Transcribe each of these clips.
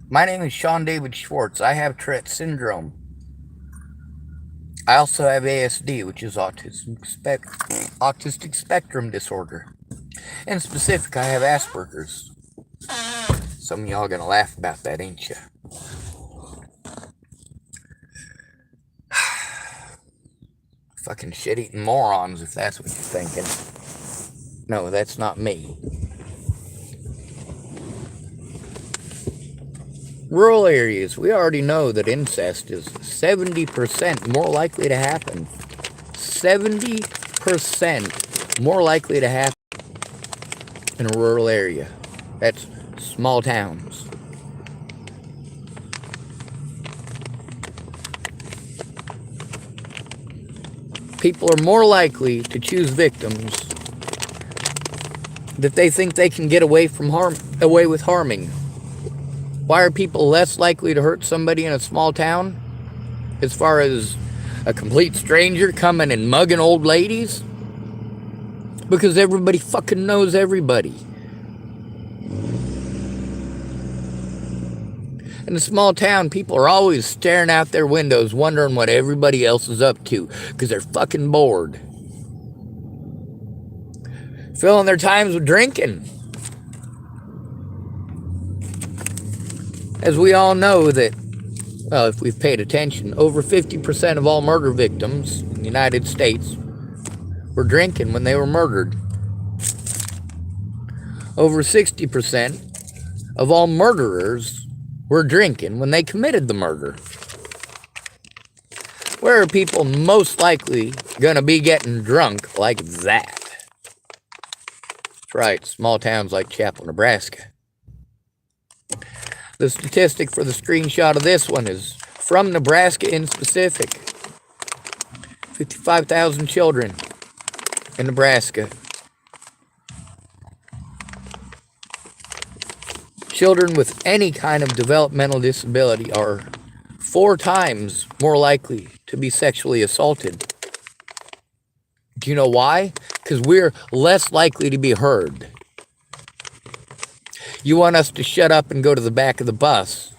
My name is Sean David Schwartz. I have Tourette syndrome. I also have ASD, which is autistic spectrum disorder. In specific, I have Asperger's. Some of y'all gonna laugh about that, ain't you? Fucking shit-eating morons, if that's what you're thinking. No, that's not me. Rural areas, we already know that incest is 70% more likely to happen. 70% more likely to happen in a rural area. That's small towns. People are more likely to choose victims that they think they can get away with harming. Why are people less likely to hurt somebody in a small town? As far as a complete stranger coming and mugging old ladies? Because everybody fucking knows everybody. In a small town, people are always staring out their windows wondering what everybody else is up to because they're fucking bored. Filling their times with drinking. As we all know that, well, if we've paid attention, over 50% of all murder victims in the United States were drinking when they were murdered. Over 60% of all murderers were drinking when they committed the murder. Where are people most likely gonna be getting drunk like that? That's right, small towns like Chapel, Nebraska. The statistic for the screenshot of this one is from Nebraska in specific. 55,000 children in Nebraska. Children with any kind of developmental disability are 4 times more likely to be sexually assaulted. Do you know why? Because we're less likely to be heard. You want us to shut up and go to the back of the bus.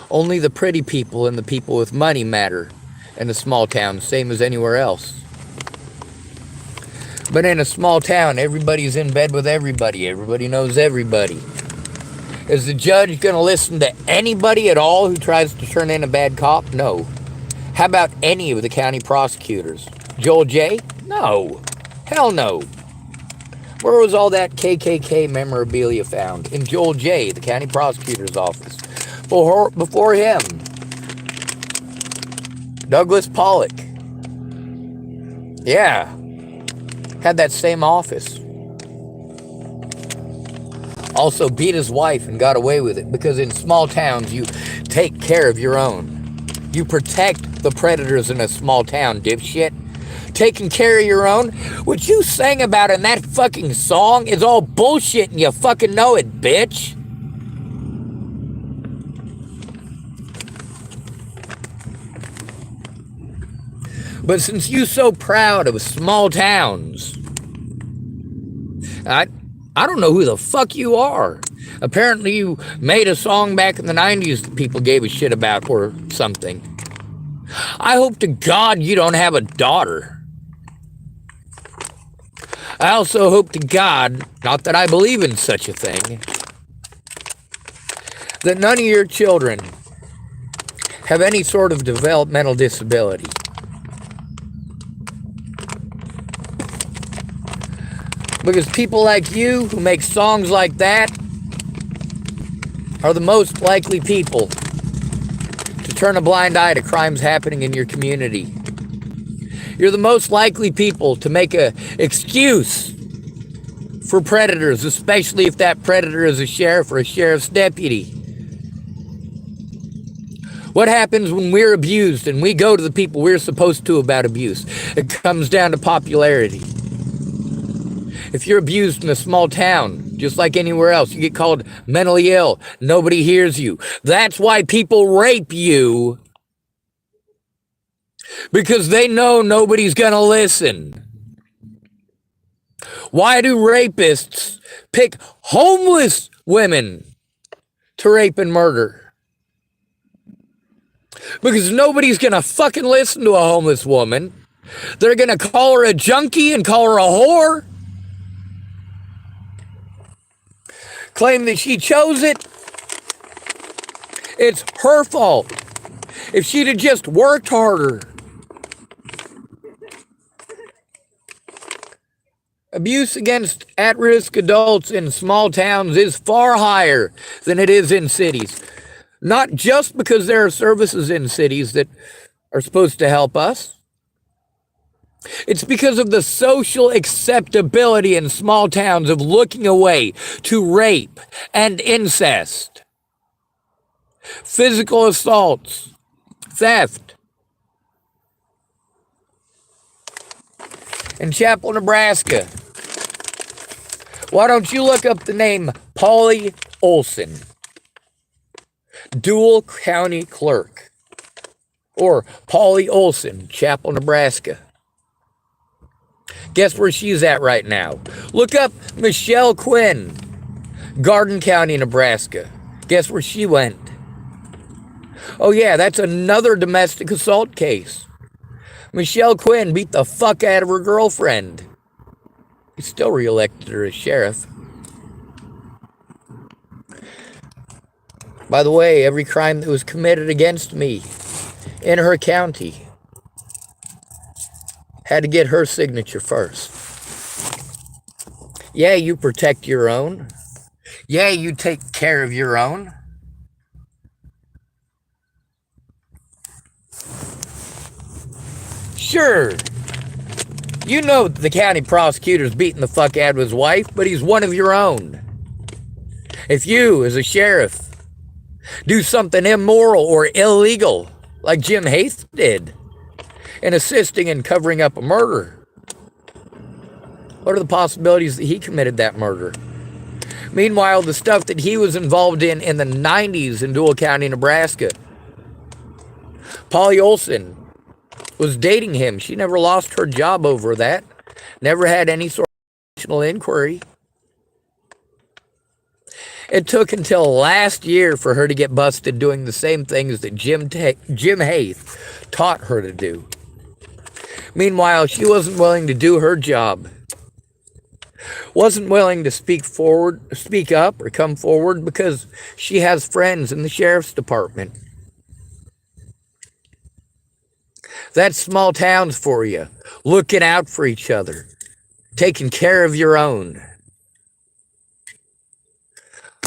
Only the pretty people and the people with money matter in a small town, same as anywhere else. But in a small town, everybody's in bed with everybody. Everybody knows everybody. Is the judge going to listen to anybody at all who tries to turn in a bad cop? No. How about any of the county prosecutors? Joel J? No. Hell no. Where was all that KKK memorabilia found? In Joel J, the county prosecutor's office. Before him, Douglas Pollock. Yeah, had that same office. Also beat his wife and got away with it because in small towns you take care of your own. You protect the predators in a small town, dipshit. Taking care of your own? What you sang about in that fucking song is all bullshit and you fucking know it, bitch. But since you're so proud of small towns, I don't know who the fuck you are. Apparently you made a song back in the 90s that people gave a shit about or something. I hope to God you don't have a daughter. I also hope to God, not that I believe in such a thing, that none of your children have any sort of developmental disability. Because people like you who make songs like that are the most likely people to turn a blind eye to crimes happening in your community. You're the most likely people to make an excuse for predators, especially if that predator is a sheriff or a sheriff's deputy. What happens when we're abused and we go to the people we're supposed to about abuse? It comes down to popularity. If you're abused in a small town, just like anywhere else, you get called mentally ill. Nobody hears you. That's why people rape you. Because they know nobody's gonna listen. Why do rapists pick homeless women to rape and murder. Because nobody's going to fucking listen to a homeless woman. They're going to call her a junkie and call her a whore. Claim that she chose it. It's her fault. If she'd have just worked harder. Abuse against at-risk adults in small towns is far higher than it is in cities. Not just because there are services in cities that are supposed to help us. It's because of the social acceptability in small towns of looking away to rape and incest, physical assaults, theft. In Chapel, Nebraska, why don't you look up the name Polly Olson, dual county clerk, or Polly Olson, Chapel, Nebraska. Guess where she's at right now? Look up Michelle Quinn, Garden County, Nebraska. Guess where she went? Oh yeah, that's another domestic assault case. Michelle Quinn beat the fuck out of her girlfriend. He still reelected her as sheriff. By the way, every crime that was committed against me in her county had to get her signature first. Yeah, you protect your own. Yeah, you take care of your own. Sure, you know the county prosecutor's beating the fuck out of his wife, but he's one of your own. If you, as a sheriff, do something immoral or illegal, like Jim Haith did, in assisting in covering up a murder, what are the possibilities that he committed that murder? Meanwhile, the stuff that he was involved in the 90s in Dual County, Nebraska, Polly Olson was dating him. She never lost her job over that. Never had any sort of national inquiry. It took until last year for her to get busted doing the same things that Jim Haith taught her to do. Meanwhile, she wasn't willing to do her job. Wasn't willing to speak up or come forward because she has friends in the sheriff's department. That's small towns for you. Looking out for each other. Taking care of your own.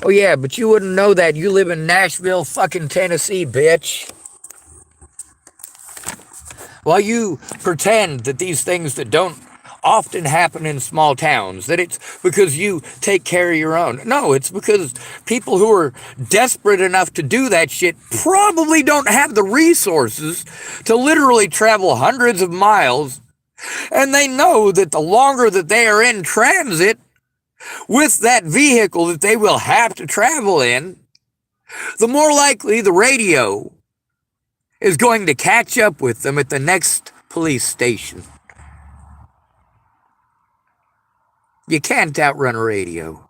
Oh yeah, but you wouldn't know that. You live in Nashville, fucking Tennessee, bitch. While you pretend that these things that don't often happen in small towns, that it's because you take care of your own. No, it's because people who are desperate enough to do that shit probably don't have the resources to literally travel hundreds of miles, and they know that the longer that they are in transit with that vehicle that they will have to travel in, the more likely the radio is going to catch up with them at the next police station. You can't outrun a radio.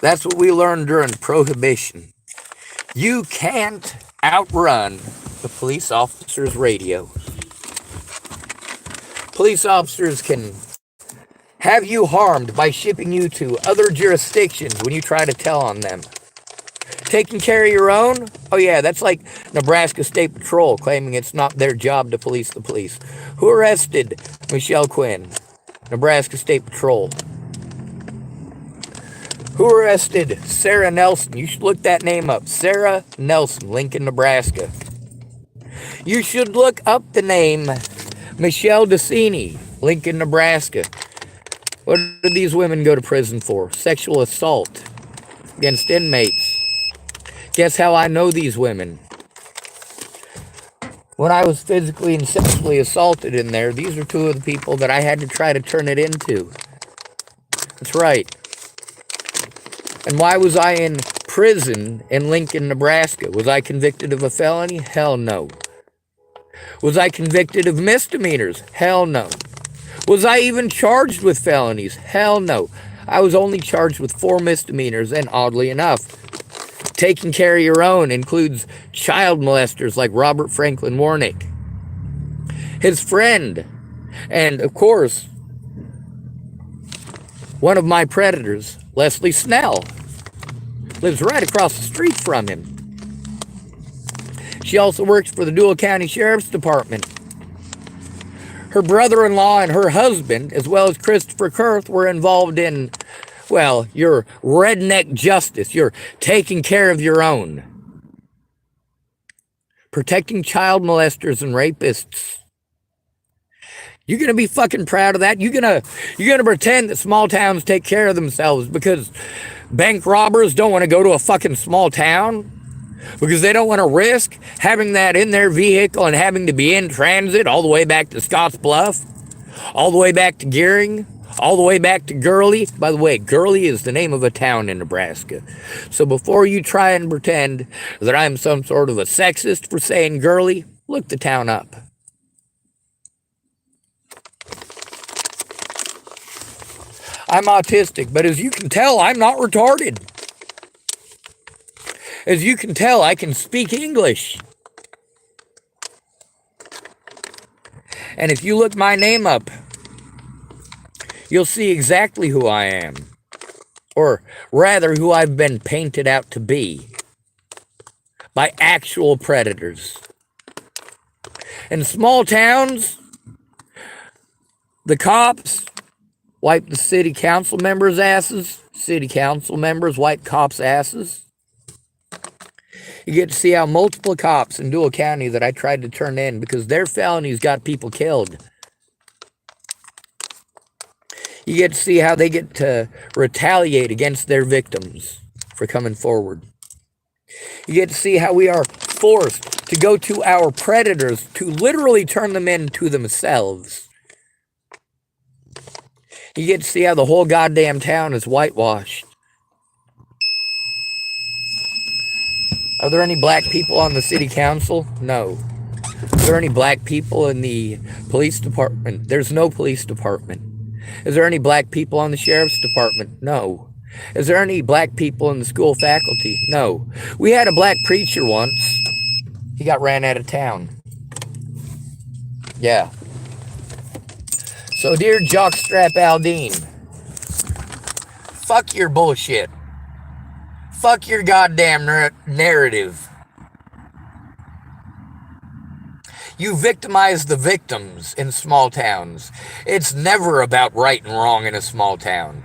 That's what we learned during Prohibition. You can't outrun the police officer's radio. Police officers can have you harmed by shipping you to other jurisdictions when you try to tell on them. Taking care of your own? Oh yeah, that's like Nebraska State Patrol claiming it's not their job to police the police. Who arrested Michelle Quinn? Nebraska State Patrol. Who arrested Sarah Nelson? You should look that name up. Sarah Nelson, Lincoln, Nebraska. You should look up the name Michelle Decini, Lincoln, Nebraska. What do these women go to prison for? Sexual assault against inmates. Guess how I know these women? When I was physically and sexually assaulted in there, these are two of the people that I had to try to turn it into. That's right. And why was I in prison in Lincoln, Nebraska? Was I convicted of a felony? Hell no. Was I convicted of misdemeanors? Hell no. Was I even charged with felonies? Hell no. I was only charged with 4 misdemeanors, and oddly enough, taking care of your own includes child molesters like Robert Franklin Warnick, his friend, and of course, one of my predators, Leslie Snell, lives right across the street from him. She also works for the Dual County Sheriff's Department. Her brother-in-law and her husband, as well as Christopher Kurth, were involved in, well, your redneck justice. You're taking care of your own. Protecting child molesters and rapists. You gonna be fucking proud of that? You gonna pretend that small towns take care of themselves because bank robbers don't want to go to a fucking small town? Because they don't want to risk having that in their vehicle and having to be in transit all the way back to Scotts Bluff, all the way back to Gearing, all the way back to Gurley. By the way, Gurley is the name of a town in Nebraska. So before you try and pretend that I'm some sort of a sexist for saying Gurley, look the town up. I'm autistic, but as you can tell, I'm not retarded. As you can tell, I can speak English. And if you look my name up, you'll see exactly who I am. Or rather, who I've been painted out to be by actual predators. In small towns, the cops wipe the city council members' asses. City council members wipe cops' asses. You get to see how multiple cops in Dual County that I tried to turn in because their felonies got people killed. You get to see how they get to retaliate against their victims for coming forward. You get to see how we are forced to go to our predators to literally turn them into themselves. You get to see how the whole goddamn town is whitewashed. Are there any black people on the city council? No. Are there any black people in the police department? There's no police department. Is there any black people on the sheriff's department? No. Is there any black people in the school faculty? No. We had a black preacher once. He got ran out of town. Yeah. So dear jockstrap aldean, fuck your bullshit. Fuck your goddamn narrative. You victimize the victims in small towns. It's never about right and wrong in a small town.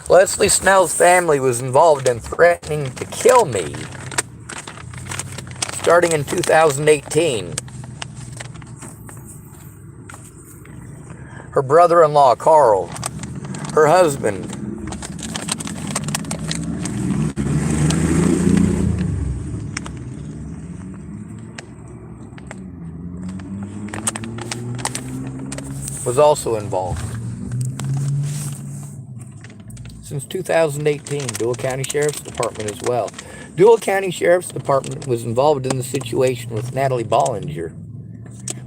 Leslie Snell's family was involved in threatening to kill me starting in 2018. Her brother-in-law, Carl, her husband, was also involved. Since 2018, Dual County Sheriff's Department as well. Dual County Sheriff's Department was involved in the situation with Natalie Bollinger.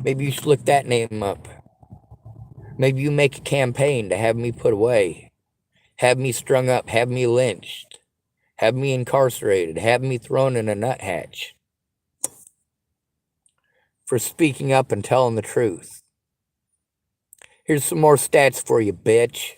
Maybe you should look that name up. Maybe you make a campaign to have me put away, have me strung up, have me lynched, have me incarcerated, have me thrown in a nuthatch for speaking up and telling the truth. Here's some more stats for you, bitch.